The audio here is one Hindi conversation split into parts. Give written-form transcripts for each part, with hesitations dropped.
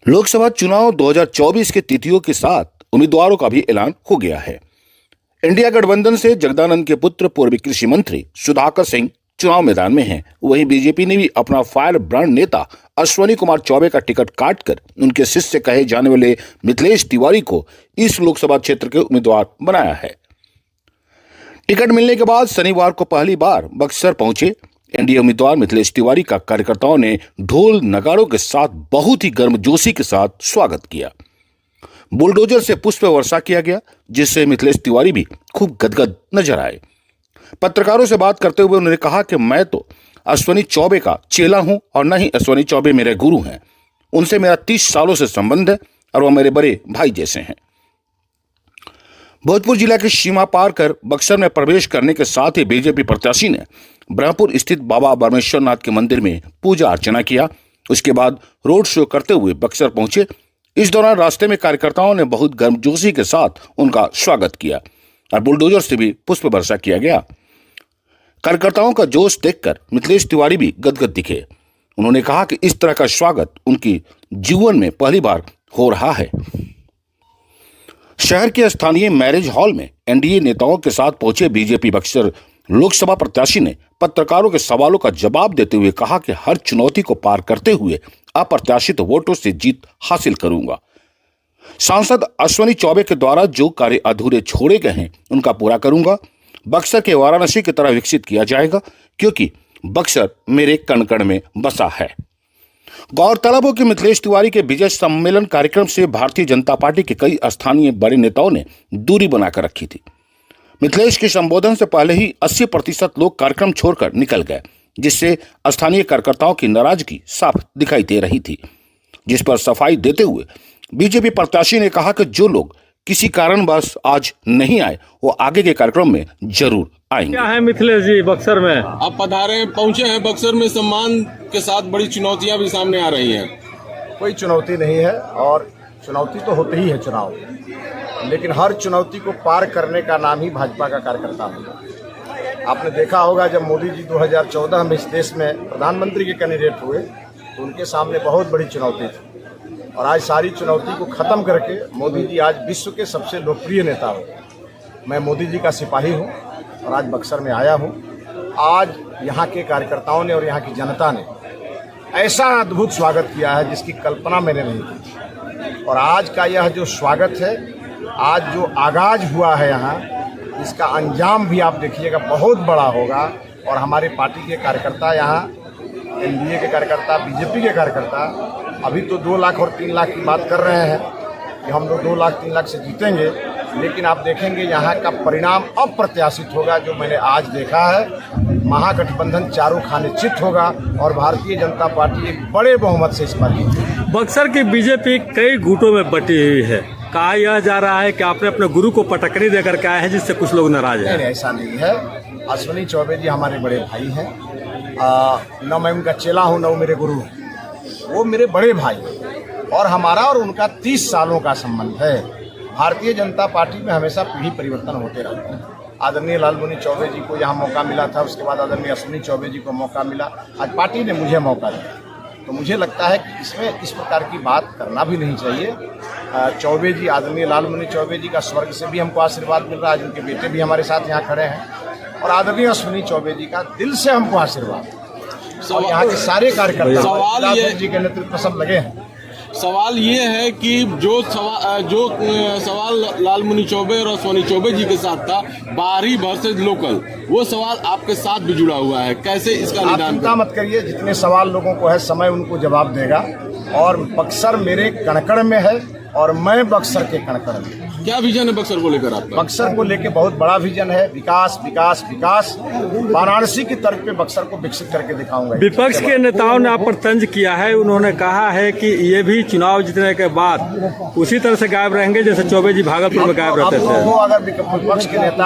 लोकसभा चुनाव 2024 के तिथियों के साथ उम्मीदवारों का भी ऐलान हो गया है। इंडिया गठबंधन से जगदानंद के पुत्र पूर्व कृषि मंत्री सुधाकर सिंह चुनाव मैदान में हैं। वहीं बीजेपी ने भी अपना फायर ब्रांड नेता अश्वनी कुमार चौबे का टिकट काटकर उनके शिष्य कहे जाने वाले मिथिलेश तिवारी को इस लोकसभा क्षेत्र के उम्मीदवार बनाया है। टिकट मिलने के बाद शनिवार को पहली बार बक्सर पहुंचे एनडीए उम्मीदवार मिथिलेश तिवारी का कार्यकर्ताओं ने ढोल नगाड़ों के साथ बहुत ही गर्मजोशी के साथ स्वागत किया। बुलडोजर से पुष्प वर्षा किया गया, जिससे मिथिलेश तिवारी भी खूब गदगद नजर आए। पत्रकारों से बात करते हुए उन्होंने कहा कि मैं तो अश्वनी चौबे का चेला हूं और न ही अश्वनी चौबे मेरे गुरु हैं। उनसे मेरा 30 सालों से संबंध है और वह मेरे बड़े भाई जैसे हैं। भोजपुर जिला की सीमा पार कर बक्सर में प्रवेश करने के साथ ही बीजेपी प्रत्याशी ने ब्रह्मपुर स्थित बाबा परमेश्वरनाथ के मंदिर में पूजा अर्चना किया। उसके बाद रोड शो करते हुए बक्सर पहुंचे। इस दौरान रास्ते में कार्यकर्ताओं ने बहुत गर्मजोशी के साथ उनका स्वागत किया और बुलडोजर से भी पुष्प वर्षा किया गया। कार्यकर्ताओं का जोश देखकर मिथिलेश तिवारी भी गदगद दिखे। उन्होंने कहा कि इस तरह का स्वागत उनकी जीवन में पहली बार हो रहा है। शहर के स्थानीय मैरिज हॉल में एनडीए नेताओं के साथ पहुंचे बीजेपी बक्सर लोकसभा प्रत्याशी ने पत्रकारों के सवालों का जवाब देते हुए कहा कि हर चुनौती को पार करते हुए अप्रत्याशित वोटों से जीत हासिल करूंगा। सांसद अश्वनी चौबे के द्वारा जो कार्य अधूरे छोड़े गए हैं उनका पूरा करूंगा। बक्सर के वाराणसी की तरह विकसित किया जाएगा, क्योंकि बक्सर मेरे कण कण में बसा है। गौरतलब हो कि मिथिलेश तिवारी के विजय सम्मेलन कार्यक्रम से भारतीय जनता पार्टी के कई स्थानीय बड़े नेताओं ने दूरी बनाकर रखी थी। मिथिलेश के संबोधन से पहले ही 80% लोग कार्यक्रम छोड़कर निकल गए, जिससे स्थानीय कार्यकर्ताओं की नाराजगी साफ दिखाई दे रही थी। जिस पर सफाई देते हुए बीजेपी प्रत्याशी ने कहा कि जो लोग किसी कारणवश आज नहीं आए वो आगे के कार्यक्रम में जरूर आएंगे। क्या है मिथिलेश जी बक्सर में? आप पधारे पहुंचे हैं बक्सर में, सम्मान के साथ बड़ी चुनौतियां भी सामने आ रही हैं। कोई चुनौती नहीं है और चुनौती तो होती ही है चुनाव, लेकिन हर चुनौती को पार करने का नाम ही भाजपा का कार्यकर्ता होगा। आपने देखा होगा जब मोदी जी 2014 में इस देश में प्रधानमंत्री के कैंडिडेट हुए तो उनके सामने बहुत बड़ी चुनौती थी, और आज सारी चुनौती को खत्म करके मोदी जी आज विश्व के सबसे लोकप्रिय नेता हो। मैं मोदी जी का सिपाही हूँ और आज बक्सर में आया हूँ। आज यहाँ के कार्यकर्ताओं ने और यहाँ की जनता ने ऐसा अद्भुत स्वागत किया है जिसकी कल्पना मैंने नहीं की। और आज का यह जो स्वागत है, आज जो आगाज हुआ है यहाँ, इसका अंजाम भी आप देखिएगा बहुत बड़ा होगा। और हमारे पार्टी के कार्यकर्ता यहाँ, एनडीए के कार्यकर्ता, बीजेपी के कार्यकर्ता अभी तो 2 लाख और 3 लाख की बात कर रहे हैं कि हम लोग 2 लाख 3 लाख से जीतेंगे, लेकिन आप देखेंगे यहाँ का परिणाम अप्रत्याशित होगा। जो मैंने आज देखा है, महागठबंधन चारों खाने चित होगा और भारतीय जनता पार्टी एक बड़े बहुमत से इस बार जीतेगी। बक्सर की बीजेपी कई गुटों में बटी हुई है। कहा यह जा रहा है कि आपने अपने गुरु को पटकनी देकर के आए हैं, जिससे कुछ लोग नाराज हैं। नहीं, ऐसा नहीं है। अश्वनी चौबे जी हमारे बड़े भाई हैं। न मैं उनका चेला हूँ न वो मेरे गुरु हैं, वो मेरे बड़े भाई हैं और हमारा और उनका 30 सालों का संबंध है। भारतीय जनता पार्टी में हमेशा पीढ़ी परिवर्तन होते रहते हैं। आदरणीय लालमुनि चौबे जी को यहाँ मौका मिला था, उसके बाद आदरणीय अश्वनी चौबे जी को मौका मिला, आज पार्टी ने मुझे मौका दिया। तो मुझे लगता है कि इसमें इस प्रकार की बात करना भी नहीं चाहिए। चौबे जी, आदरणीय लालमुनि चौबे जी का स्वर्ग से भी हमको आशीर्वाद मिल रहा है, जिनके बेटे भी हमारे साथ यहाँ खड़े हैं, और आदरणीय अश्वनी चौबे जी का दिल से हमको आशीर्वाद। और यहाँ के सारे कार्यकर्ता जी के नेतृत्व सब लगे हैं। सवाल ये है कि जो सवाल लालमुनि चौबे और अश्वनी चौबे जी के साथ था, बाहरी वर्सेज लोकल, वो सवाल आपके साथ भी जुड़ा हुआ है। कैसे इसका निदान? आप चिंता मत करिए, जितने सवाल लोगों को है समय उनको जवाब देगा। और बक्सर मेरे कणकण में है और मैं बक्सर के कणकण में। क्या विजन है बक्सर को लेकर आपका? बक्सर को लेकर बहुत बड़ा विजन है। विकास विकास विकास। वाराणसी की तरफ पे बक्सर को विकसित करके दिखाऊंगा। विपक्ष के नेताओं ने आप पर तंज किया है। उन्होंने कहा है कि ये भी चुनाव जीतने के बाद उसी तरह से गायब रहेंगे जैसे चौबे जी भागलपुर में गायब रहते थे। अगर विपक्ष के नेता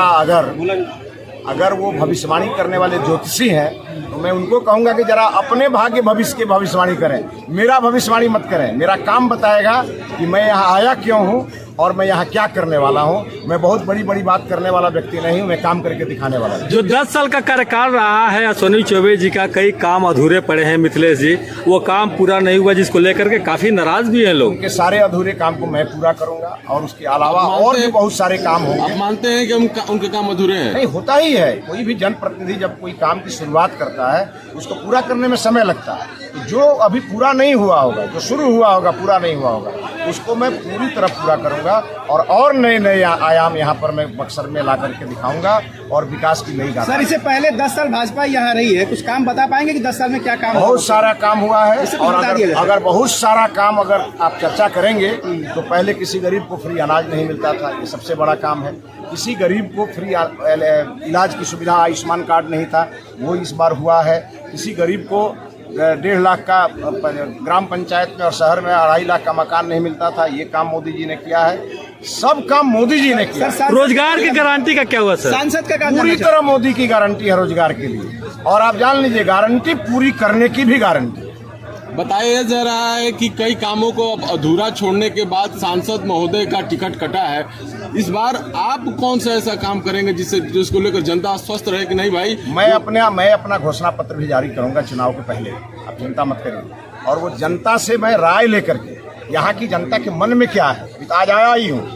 अगर वो भविष्यवाणी करने वाले ज्योतिषी हैं तो मैं उनको कहूंगा कि जरा अपने भाग्य भविष्य की भविष्यवाणी करें, मेरा भविष्यवाणी मत करें। मेरा काम बताएगा कि मैं यहाँ आया क्यों हूँ और मैं यहाँ क्या करने वाला हूँ। मैं बहुत बड़ी बड़ी बात करने वाला व्यक्ति नहीं हूँ, मैं काम करके दिखाने वाला हूँ। जो 10 साल का कार्यकाल रहा है अश्विनी चौबे जी का, कई काम अधूरे पड़े हैं मिथिलेश जी, वो काम पूरा नहीं हुआ जिसको लेकर के काफी नाराज भी हैं लोग। उनके सारे अधूरे काम को मैं पूरा करूंगा और उसके अलावा और भी बहुत सारे काम होंगे। आप मानते हैं कि उनके काम अधूरे हैं? नहीं, होता ही है। कोई भी जनप्रतिनिधि जब कोई काम की शुरुआत करता है उसको पूरा करने में समय लगता है। तो जो अभी पूरा नहीं हुआ होगा, जो शुरू हुआ होगा, पूरा नहीं हुआ होगा, उसको मैं पूरी तरह पूरा करूंगा और नए नए आयाम यहाँ पर मैं बक्सर में ला करके दिखाऊंगा और विकास की नई गाथा। सर, इससे पहले 10 साल भाजपा यहाँ रही है, कुछ काम बता पाएंगे कि 10 साल में क्या काम हुआ? बहुत सारा काम हुआ है और अगर बहुत सारा काम अगर आप चर्चा करेंगे तो पहले किसी गरीब को फ्री अनाज नहीं मिलता था, ये सबसे बड़ा काम है। किसी गरीब को फ्री इलाज की सुविधा, आयुष्मान कार्ड नहीं था, वो इस बार हुआ है। किसी गरीब को 1.5 लाख का ग्राम पंचायत में और शहर में 2.5 लाख का मकान नहीं मिलता था, ये काम मोदी जी ने किया है। सब काम मोदी जी ने किया। रोजगार की गारंटी का क्या हुआ सर? सांसद का काम पूरी तरह मोदी की गारंटी है रोजगार के लिए, और आप जान लीजिए गारंटी पूरी करने की भी गारंटी। बताया जा रहा है कि कई कामों को अब अधूरा छोड़ने के बाद सांसद महोदय का टिकट कटा है। इस बार आप कौन सा ऐसा काम करेंगे जिसको लेकर जनता आश्वस्त रहे कि नहीं भाई? मैं अपना घोषणा पत्र भी जारी करूंगा चुनाव के पहले, आप चिंता मत करिए। और वो जनता से मैं राय लेकर के, यहाँ की जनता के मन में क्या है, आज आया ही हूँ,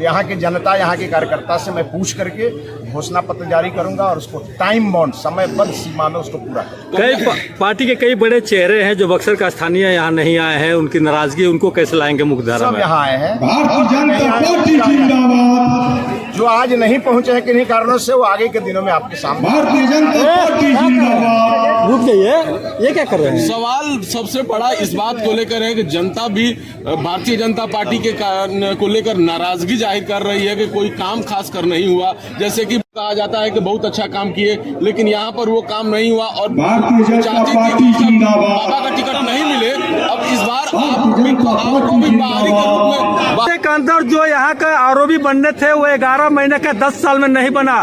यहाँ की जनता, यहाँ के कार्यकर्ता से मैं पूछ करके घोषणा पत्र जारी करूंगा और उसको टाइम बाउंड, समयबद्ध सीमा में उसको पूरा करूंगा। पार्टी के कई बड़े चेहरे हैं जो बक्सर का स्थानीय यहाँ नहीं आए हैं, उनकी नाराजगी, उनको कैसे लाएंगे मुख्यधारा में? सब यहाँ आए हैं, जो आज नहीं पहुंचे हैं किन्हीं कारणों से, वो आगे के दिनों में आपके सामने। रुक जाइए, ये क्या कर रहे हैं? सवाल सबसे बड़ा इस बात को लेकर है कि जनता भी भारतीय जनता पार्टी के को लेकर नाराजगी जाहिर कर रही है कि कोई काम खास कर नहीं हुआ। जैसे कि कहा जाता है कि बहुत अच्छा काम किए, लेकिन यहाँ पर वो काम नहीं हुआ और चाहते थे कि बाबा का टिकट नहीं मिले। अब इस बार आपको भी बाहरी के रूप में एक अंदर जो यहाँ का आरोपी बनने थे वो 11 महीने का 10 साल में नहीं बना,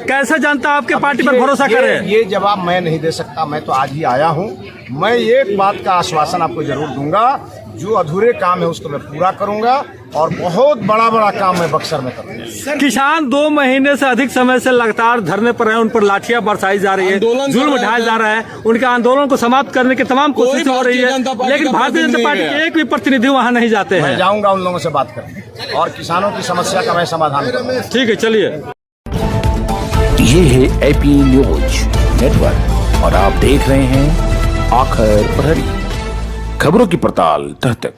कैसे जनता आपके पार्टी पर भरोसा करे? ये जवाब मैं नहीं दे सकता, मैं तो आज ही आया हूँ। मैं एक बात का आश्वासन आपको जरूर दूंगा, जो अधूरे काम है उसको मैं पूरा करूंगा और बहुत बड़ा बड़ा काम मैं बक्सर में करूंगा। किसान 2 महीने से अधिक समय से लगातार धरने पर हैं, उन पर लाठियां बरसाई जा रही है, जुल्म ढाया जा रहा है, उनके आंदोलन को समाप्त करने की तमाम कोशिश हो रही है, लेकिन भारतीय जनता पार्टी के एक भी प्रतिनिधि वहां नहीं जाते हैं। मैं जाऊंगा उन लोगों से बात करने और किसानों की समस्या का मैं समाधान करूंगा। ठीक है, चलिए। ये है एपी न्यूज नेटवर्क और आप देख रहे हैं आखिर प्रहरी, खबरों की पड़ताल तह तक।